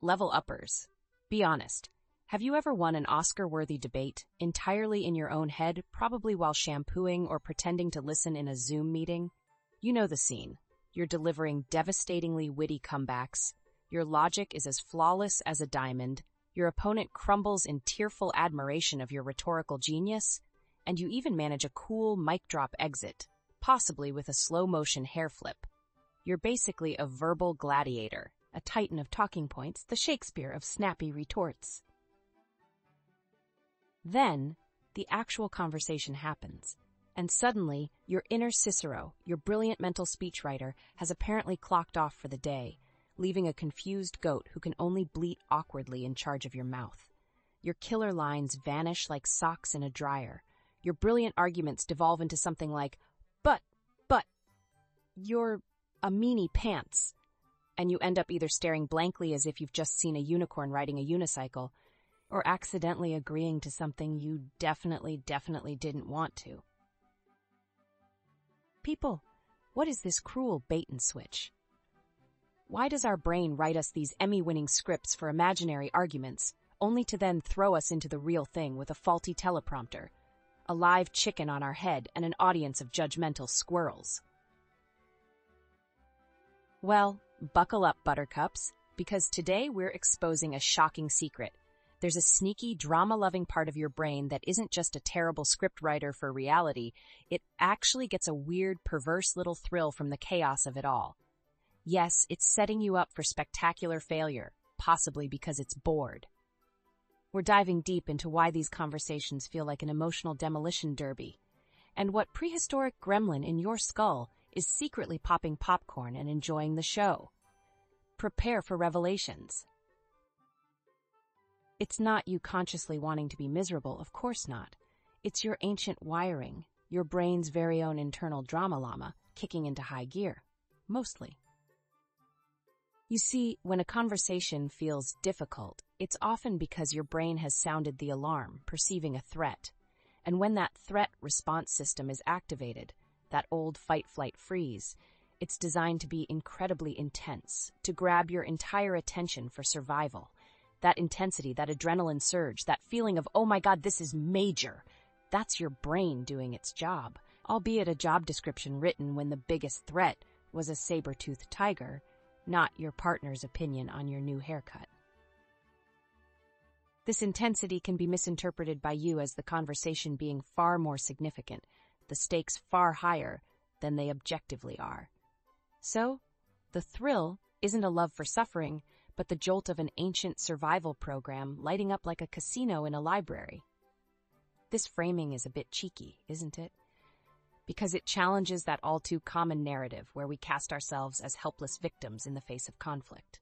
level uppers. Be honest. Have you ever won an Oscar-worthy debate, entirely in your own head, probably while shampooing or pretending to listen in a Zoom meeting? You know the scene. You're delivering devastatingly witty comebacks. Your logic is as flawless as a diamond. Your opponent crumbles in tearful admiration of your rhetorical genius, and you even manage a cool mic drop exit, possibly with a slow-motion hair flip. You're basically a verbal gladiator, a titan of talking points, the Shakespeare of snappy retorts. Then, the actual conversation happens, and suddenly, your inner Cicero, your brilliant mental speechwriter, has apparently clocked off for the day, leaving a confused goat who can only bleat awkwardly in charge of your mouth. Your killer lines vanish like socks in a dryer. Your brilliant arguments devolve into something like, but, you're a meanie pants. And you end up either staring blankly as if you've just seen a unicorn riding a unicycle, or accidentally agreeing to something you definitely didn't want to. People, what is this cruel bait and switch? Why does our brain write us these Emmy-winning scripts for imaginary arguments, only to then throw us into the real thing with a faulty teleprompter, a live chicken on our head, and an audience of judgmental squirrels? Well, buckle up, buttercups, because today we're exposing a shocking secret. There's a sneaky, drama-loving part of your brain that isn't just a terrible scriptwriter for reality. It actually gets a weird, perverse little thrill from the chaos of it all. Yes, it's setting you up for spectacular failure, possibly because it's bored. We're diving deep into why these conversations feel like an emotional demolition derby, and what prehistoric gremlin in your skull is secretly popping popcorn and enjoying the show. Prepare for revelations. It's not you consciously wanting to be miserable, of course not. It's your ancient wiring, your brain's very own internal drama llama, kicking into high gear. Mostly. You see, when a conversation feels difficult, it's often because your brain has sounded the alarm, perceiving a threat. And when that threat response system is activated, that old fight-flight-freeze, it's designed to be incredibly intense, to grab your entire attention for survival. That intensity, that adrenaline surge, that feeling of, oh my God, this is major. That's your brain doing its job, albeit a job description written when the biggest threat was a saber-toothed tiger, not your partner's opinion on your new haircut. This intensity can be misinterpreted by you as the conversation being far more significant, the stakes far higher than they objectively are. So, the thrill isn't a love for suffering, but the jolt of an ancient survival program lighting up like a casino in a library. This framing is a bit cheeky, isn't it? Because it challenges that all-too-common narrative where we cast ourselves as helpless victims in the face of conflict.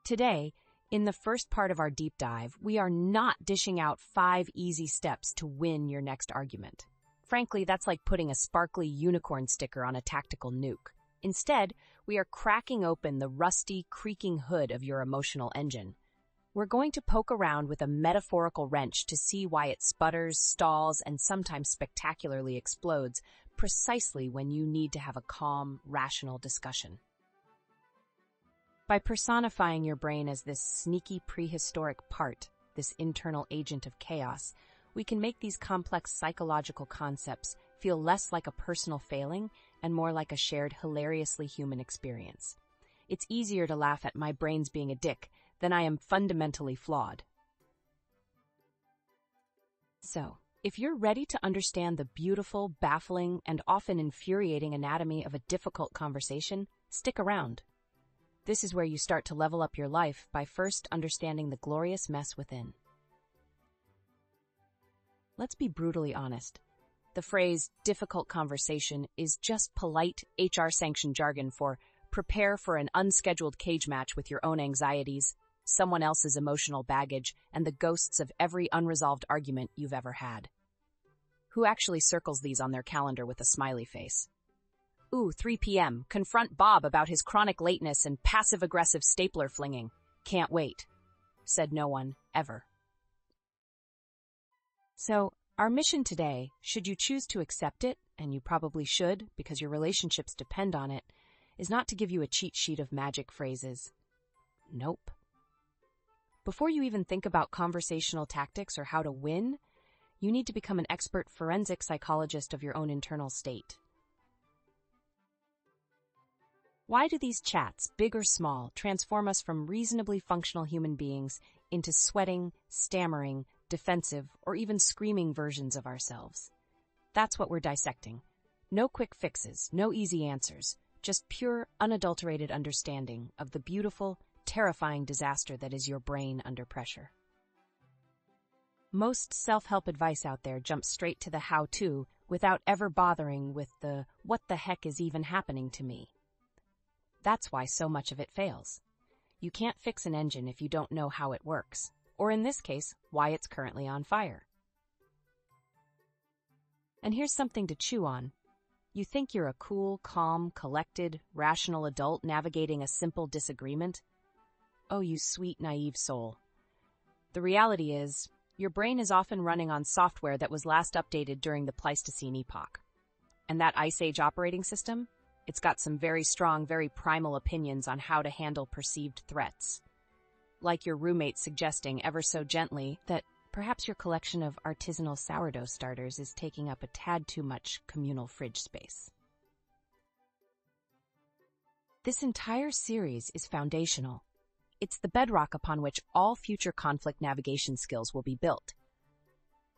Today, in the first part of our deep dive, we are not dishing out 5 easy steps to win your next argument. Frankly, that's like putting a sparkly unicorn sticker on a tactical nuke. Instead, we are cracking open the rusty, creaking hood of your emotional engine. We're going to poke around with a metaphorical wrench to see why it sputters, stalls, and sometimes spectacularly explodes precisely when you need to have a calm, rational discussion. By personifying your brain as this sneaky prehistoric part, this internal agent of chaos, we can make these complex psychological concepts feel less like a personal failing and more like a shared, hilariously human experience. It's easier to laugh at my brain's being a dick than I am fundamentally flawed. So, if you're ready to understand the beautiful, baffling, and often infuriating anatomy of a difficult conversation, stick around. This is where you start to level up your life by first understanding the glorious mess within. Let's be brutally honest. The phrase difficult conversation is just polite HR-sanctioned jargon for prepare for an unscheduled cage match with your own anxieties, someone else's emotional baggage, and the ghosts of every unresolved argument you've ever had. Who actually circles these on their calendar with a smiley face? Ooh, 3 p.m. Confront Bob about his chronic lateness and passive-aggressive stapler flinging. Can't wait. Said no one, ever. So, our mission today, should you choose to accept it, and you probably should because your relationships depend on it, is not to give you a cheat sheet of magic phrases. Nope. Before you even think about conversational tactics or how to win, you need to become an expert forensic psychologist of your own internal state. Why do these chats, big or small, transform us from reasonably functional human beings into sweating, stammering, defensive, or even screaming versions of ourselves? That's what we're dissecting. No quick fixes, no easy answers, just pure, unadulterated understanding of the beautiful, terrifying disaster that is your brain under pressure. Most self-help advice out there jumps straight to the how-to without ever bothering with the what the heck is even happening to me. That's why so much of it fails. You can't fix an engine if you don't know how it works, or in this case, why it's currently on fire. And here's something to chew on. You think you're a cool, calm, collected, rational adult navigating a simple disagreement? Oh, you sweet, naive soul. The reality is, your brain is often running on software that was last updated during the Pleistocene epoch. And that Ice Age operating system? It's got some very strong, very primal opinions on how to handle perceived threats. Like your roommate suggesting ever so gently that perhaps your collection of artisanal sourdough starters is taking up a tad too much communal fridge space. This entire series is foundational. It's the bedrock upon which all future conflict navigation skills will be built.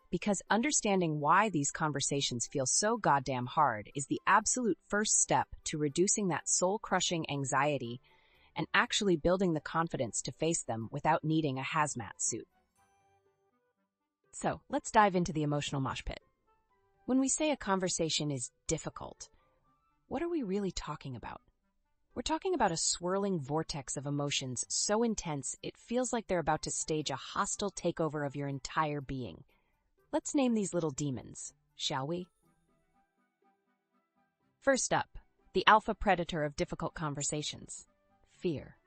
Because understanding why these conversations feel so goddamn hard is the absolute first step to reducing that soul-crushing anxiety and actually building the confidence to face them without needing a hazmat suit. So, let's dive into the emotional mosh pit. When we say a conversation is difficult, what are we really talking about? We're talking about a swirling vortex of emotions so intense it feels like they're about to stage a hostile takeover of your entire being. Let's name these little demons, shall we? First up, the alpha predator of difficult conversations, fear.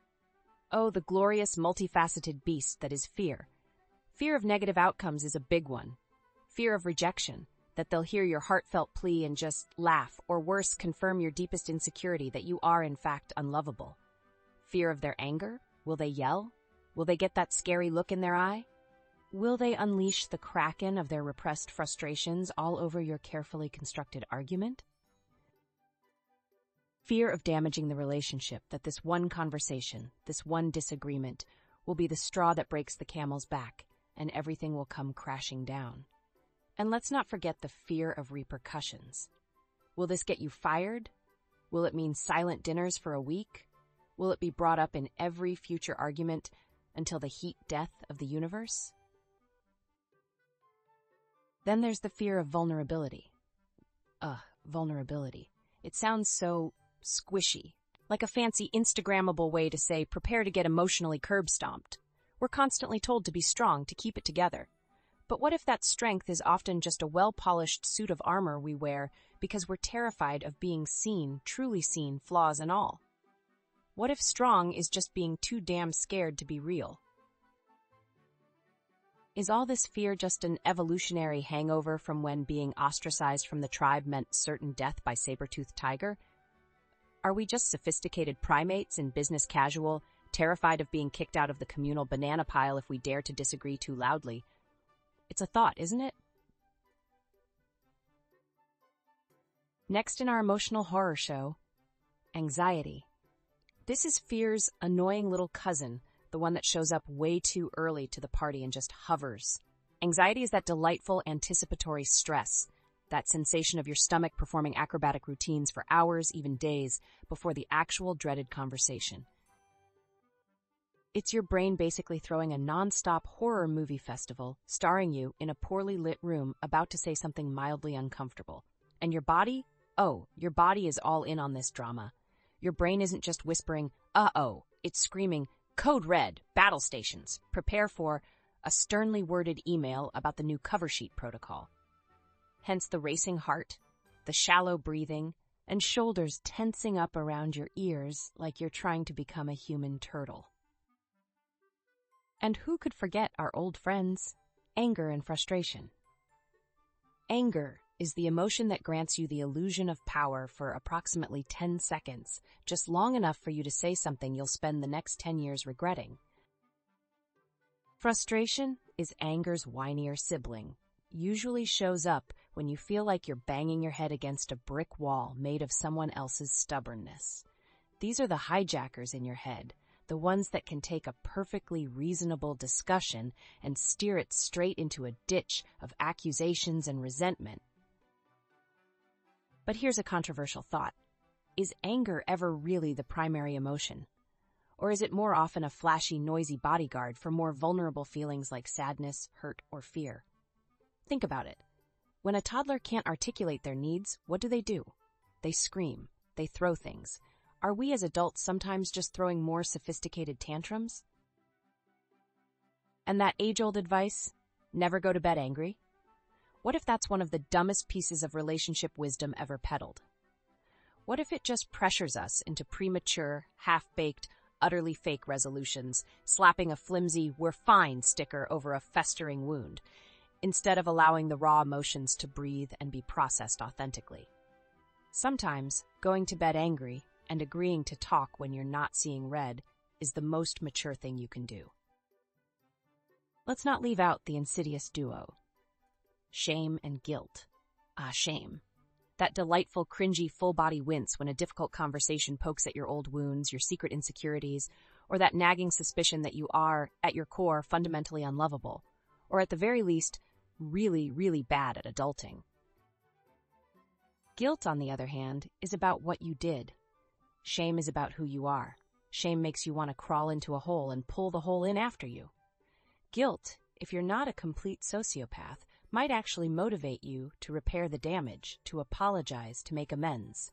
Oh, the glorious, multifaceted beast that is fear. Fear of negative outcomes is a big one. Fear of rejection, that they'll hear your heartfelt plea and just laugh, or worse, confirm your deepest insecurity that you are in fact unlovable. Fear of their anger? Will they yell? Will they get that scary look in their eye? Will they unleash the kraken of their repressed frustrations all over your carefully constructed argument? Fear of damaging the relationship, that this one conversation, this one disagreement, will be the straw that breaks the camel's back, and everything will come crashing down. And let's not forget the fear of repercussions. Will this get you fired? Will it mean silent dinners for a week? Will it be brought up in every future argument until the heat death of the universe? Then there's the fear of vulnerability. Vulnerability. It sounds so squishy, like a fancy Instagrammable way to say prepare to get emotionally curb-stomped. We're constantly told to be strong, to keep it together. But what if that strength is often just a well-polished suit of armor we wear because we're terrified of being seen, truly seen, flaws and all? What if strong is just being too damn scared to be real? Is all this fear just an evolutionary hangover from when being ostracized from the tribe meant certain death by saber-toothed tiger? Are we just sophisticated primates in business casual, terrified of being kicked out of the communal banana pile if we dare to disagree too loudly? It's a thought, isn't it? Next in our emotional horror show, anxiety. This is fear's annoying little cousin, the one that shows up way too early to the party and just hovers. Anxiety is that delightful anticipatory stress, that sensation of your stomach performing acrobatic routines for hours, even days, before the actual dreaded conversation. It's your brain basically throwing a non-stop horror movie festival, starring you in a poorly lit room about to say something mildly uncomfortable. And your body? Oh, your body is all in on this drama. Your brain isn't just whispering, uh-oh, it's screaming, code red, battle stations, prepare for a sternly worded email about the new cover sheet protocol. Hence the racing heart, the shallow breathing, and shoulders tensing up around your ears like you're trying to become a human turtle. And who could forget our old friends, anger and frustration? Anger is the emotion that grants you the illusion of power for approximately 10 seconds, just long enough for you to say something you'll spend the next 10 years regretting. Frustration is anger's whinier sibling. Usually shows up when you feel like you're banging your head against a brick wall made of someone else's stubbornness. These are the hijackers in your head, the ones that can take a perfectly reasonable discussion and steer it straight into a ditch of accusations and resentment. But here's a controversial thought. Is anger ever really the primary emotion? Or is it more often a flashy, noisy bodyguard for more vulnerable feelings like sadness, hurt, or fear? Think about it. When a toddler can't articulate their needs, what do? They scream. They throw things. Are we as adults sometimes just throwing more sophisticated tantrums? And that age-old advice, never go to bed angry? What if that's one of the dumbest pieces of relationship wisdom ever peddled? What if it just pressures us into premature, half-baked, utterly fake resolutions, slapping a flimsy "we're fine" sticker over a festering wound, instead of allowing the raw emotions to breathe and be processed authentically? Sometimes, going to bed angry and agreeing to talk when you're not seeing red is the most mature thing you can do. Let's not leave out the insidious duo. Shame and guilt. Shame. That delightful, cringy, full-body wince when a difficult conversation pokes at your old wounds, your secret insecurities, or that nagging suspicion that you are, at your core, fundamentally unlovable, or at the very least, really, really bad at adulting. Guilt, on the other hand, is about what you did. Shame is about who you are. Shame makes you want to crawl into a hole and pull the hole in after you. Guilt, if you're not a complete sociopath, might actually motivate you to repair the damage, to apologize, to make amends.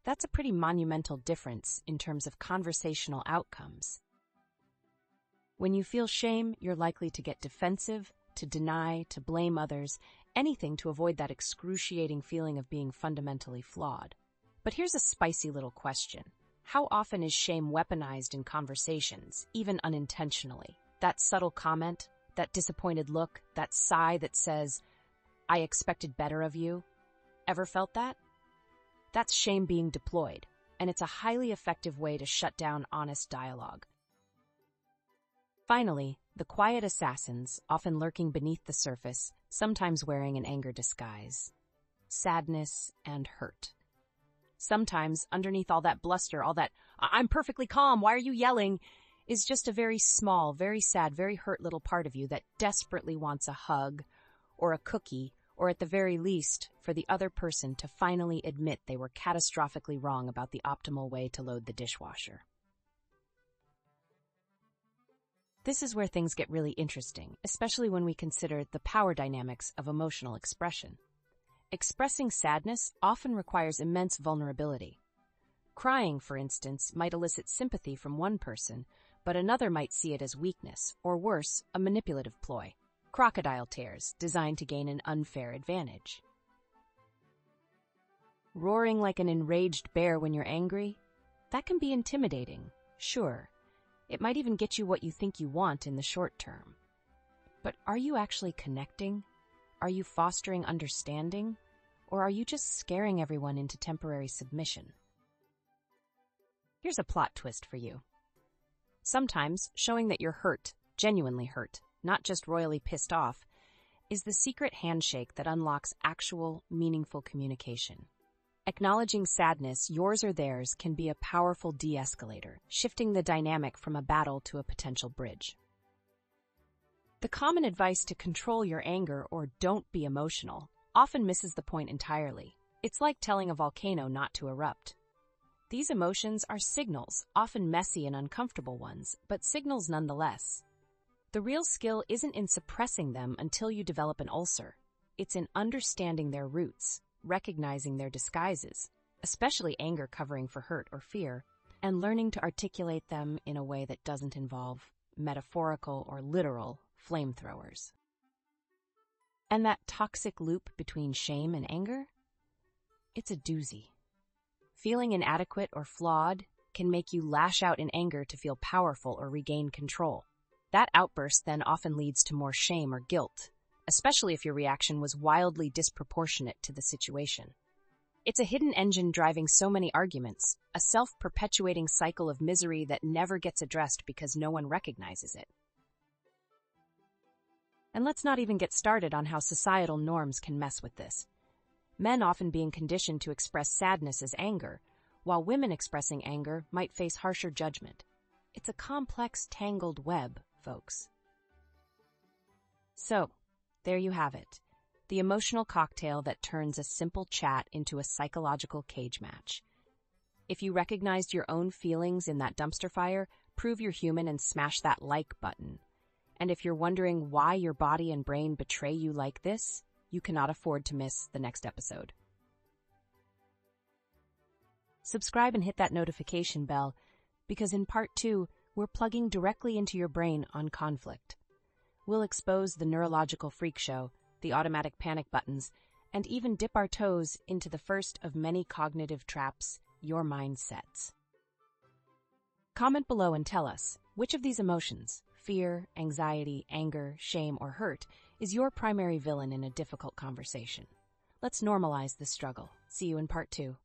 That's a pretty monumental difference in terms of conversational outcomes. When you feel shame, you're likely to get defensive, to deny, to blame others, anything to avoid that excruciating feeling of being fundamentally flawed. But here's a spicy little question. How often is shame weaponized in conversations, even unintentionally? That subtle comment, that disappointed look, that sigh that says, "I expected better of you." Ever felt that? That's shame being deployed, and it's a highly effective way to shut down honest dialogue. Finally, the quiet assassins, often lurking beneath the surface, sometimes wearing an anger disguise. Sadness and hurt. Sometimes, underneath all that bluster, all that, "I'm perfectly calm, why are you yelling?" is just a very small, very sad, very hurt little part of you that desperately wants a hug, or a cookie, or at the very least, for the other person to finally admit they were catastrophically wrong about the optimal way to load the dishwasher. This is where things get really interesting, especially when we consider the power dynamics of emotional expression. Expressing sadness often requires immense vulnerability. Crying, for instance, might elicit sympathy from one person, but another might see it as weakness, or worse, a manipulative ploy. Crocodile tears, designed to gain an unfair advantage. Roaring like an enraged bear when you're angry? That can be intimidating, sure. It might even get you what you think you want in the short term. But are you actually connecting? Are you fostering understanding? Or are you just scaring everyone into temporary submission? Here's a plot twist for you. Sometimes, showing that you're hurt, genuinely hurt, not just royally pissed off, is the secret handshake that unlocks actual, meaningful communication. Acknowledging sadness, yours or theirs, can be a powerful de-escalator, shifting the dynamic from a battle to a potential bridge. The common advice to control your anger or don't be emotional often misses the point entirely. It's like telling a volcano not to erupt. These emotions are signals, often messy and uncomfortable ones, but signals nonetheless. The real skill isn't in suppressing them until you develop an ulcer. It's in understanding their roots, recognizing their disguises, especially anger covering for hurt or fear, and learning to articulate them in a way that doesn't involve metaphorical or literal flamethrowers. And that toxic loop between shame and anger? It's a doozy. Feeling inadequate or flawed can make you lash out in anger to feel powerful or regain control. That outburst then often leads to more shame or guilt, especially if your reaction was wildly disproportionate to the situation. It's a hidden engine driving so many arguments, a self-perpetuating cycle of misery that never gets addressed because no one recognizes it. And let's not even get started on how societal norms can mess with this. Men often being conditioned to express sadness as anger, while women expressing anger might face harsher judgment. It's a complex, tangled web, folks. So, there you have it. The emotional cocktail that turns a simple chat into a psychological cage match. If you recognized your own feelings in that dumpster fire, prove you're human and smash that like button. And if you're wondering why your body and brain betray you like this, you cannot afford to miss the next episode. Subscribe and hit that notification bell, because in part 2, we're plugging directly into your brain on conflict. We'll expose the neurological freak show, the automatic panic buttons, and even dip our toes into the first of many cognitive traps your mind sets. Comment below and tell us, which of these emotions, fear, anxiety, anger, shame, or hurt, is your primary villain in a difficult conversation? Let's normalize this struggle. See you in part 2.